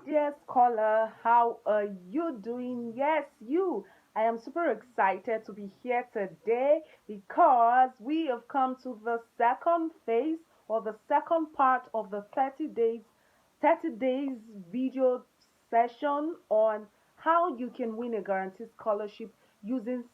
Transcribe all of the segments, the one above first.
dear scholar. How are you doing? Yes, you. I am super excited to be here today because we have come to the second phase or the second part of the 30 days video session on how you can win a guaranteed scholarship using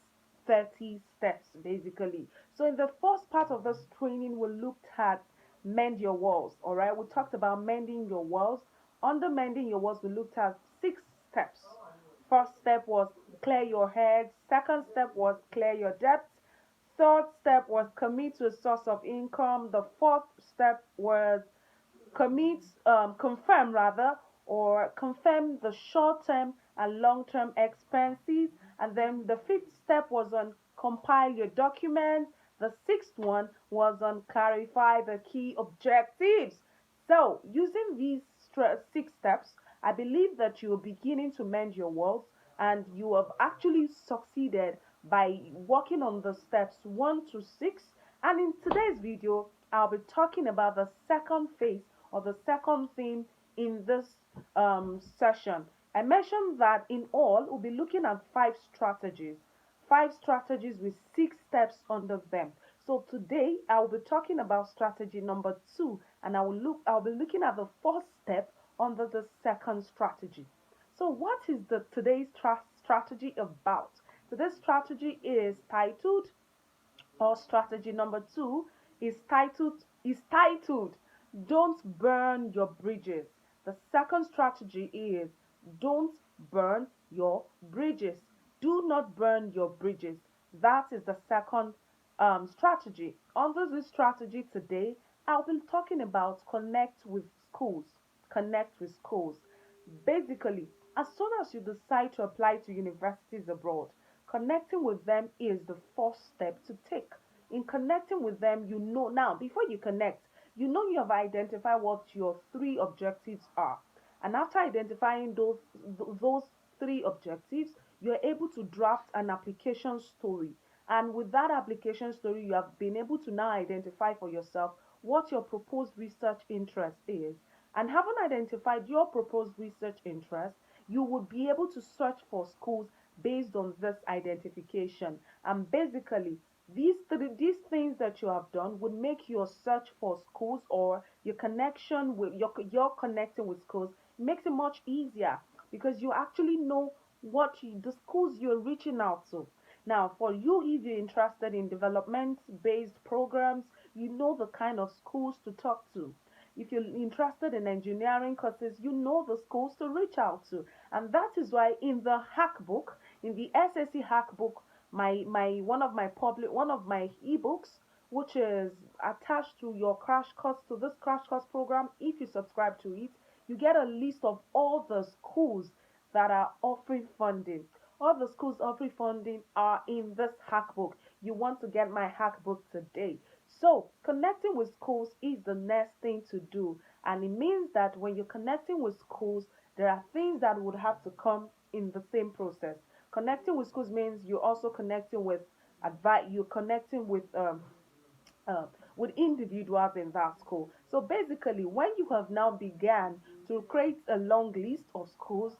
30 steps basically. So in the first part of this training we looked at mend your walls, all right? We talked about mending your walls. Under mending your walls, we looked at 6 steps. First step was clear your head. Second step was clear your debts. Third step was commit to a source of income. The fourth step was confirm rather, or confirm the short-term and long-term expenses. And then the fifth step was on compile your documents. The sixth one was on clarify the key objectives. So using these 6 steps, I believe that you're beginning to mend your walls and you have actually succeeded by working on the steps 1 to 6. And in today's video, I'll be talking about the second phase or the second theme in this session. I mentioned that in all, we'll be looking at 5 strategies with 6 steps under them. So today I will be talking about strategy number 2, and I'll be looking at the first step under the second strategy. So what is the today's strategy about? Today's strategy is titled, or strategy number 2 is titled don't burn your bridges. The second strategy is don't burn your bridges. Do not burn your bridges. That is the second strategy. Under this strategy today, I'll be talking about connect with schools. Connect with schools. Basically, as soon as you decide to apply to universities abroad, connecting with them is the first step to take. In connecting with them, you know now, before you connect, you know you have identified what your 3 objectives are. And after identifying those 3 objectives, you're able to draft an application story. And with that application story, you have been able to now identify for yourself what your proposed research interest is. And having identified your proposed research interest, you would be able to search for schools based on this identification. And basically, these things that you have done would make your search for schools, or your connection with your connecting with schools, makes it much easier because you actually know the schools you're reaching out to. Now, for you, if you're interested in development based programs, you know the kind of schools to talk to. If you're interested in engineering courses, you know the schools to reach out to. And that is why in the hack book, in the SSC hack book, my one of my ebooks, which is attached to your crash course, to this crash course program, if you subscribe to it, you get a list of all the schools that are offering funding. All the schools offering funding are in this hack book. You want to get my hack book today. So connecting with schools is the next thing to do, and it means that when you're connecting with schools, there are things that would have to come in the same process. Connecting with schools means you're also connecting with advice. You're connecting uh, with individuals in that school. So basically, when you have now began to create a long list of schools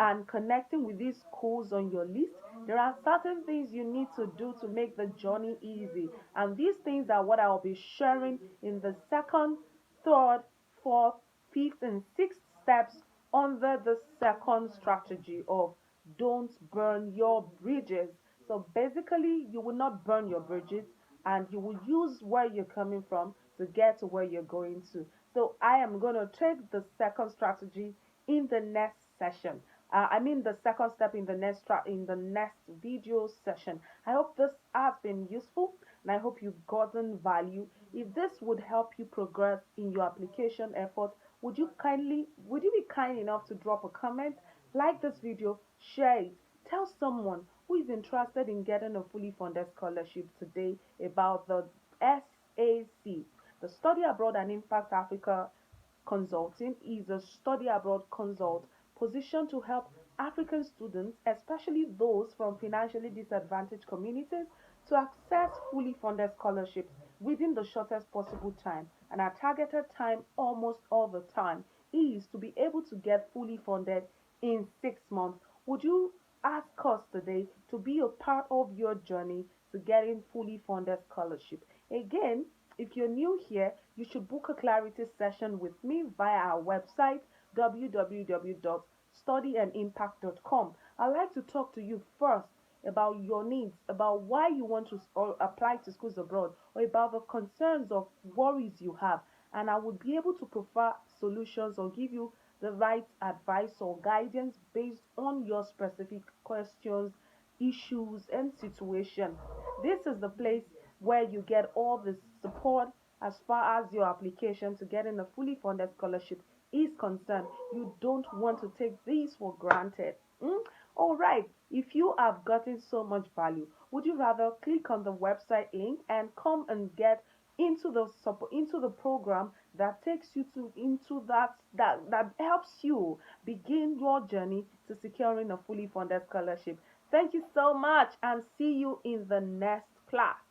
and connecting with these schools on your list, there are certain things you need to do to make the journey easy. And these things are what I'll be sharing in the second, third, fourth, fifth, and sixth steps under the second strategy of don't burn your bridges. So basically, you will not burn your bridges and you will use where you're coming from to get to where you're going to. So I am going to take the second strategy in the next session. I mean the second step in the next video session. I hope this has been useful and I hope you've gotten value. If this would help you progress in your application effort, would you be kind enough to drop a comment, like this video, share it, tell someone who is interested in getting a fully funded scholarship today about the SAC. The Study Abroad and Impact Africa Consulting is a study abroad consult positioned to help African students, especially those from financially disadvantaged communities, to access fully funded scholarships within the shortest possible time and at targeted time almost all the time is to be able to get fully funded in 6 months. Would you ask us today to be a part of your journey to getting fully funded scholarship? Again, if you're new here, you should book a clarity session with me via our website www.studyandImpact.com. I'd like to talk to you first about your needs, about why you want to apply to schools abroad, or about the concerns of worries you have. And I would be able to provide solutions or give you the right advice or guidance based on your specific questions, issues, and situation. This is the place where you get all the support as far as your application to getting a fully funded scholarship is concerned. You don't want to take these for granted. All right, if you have gotten so much value, would you rather click on the website link and come and get into the support, into the program that takes you to into that helps you begin your journey to securing a fully funded scholarship? Thank you so much and see you in the next class.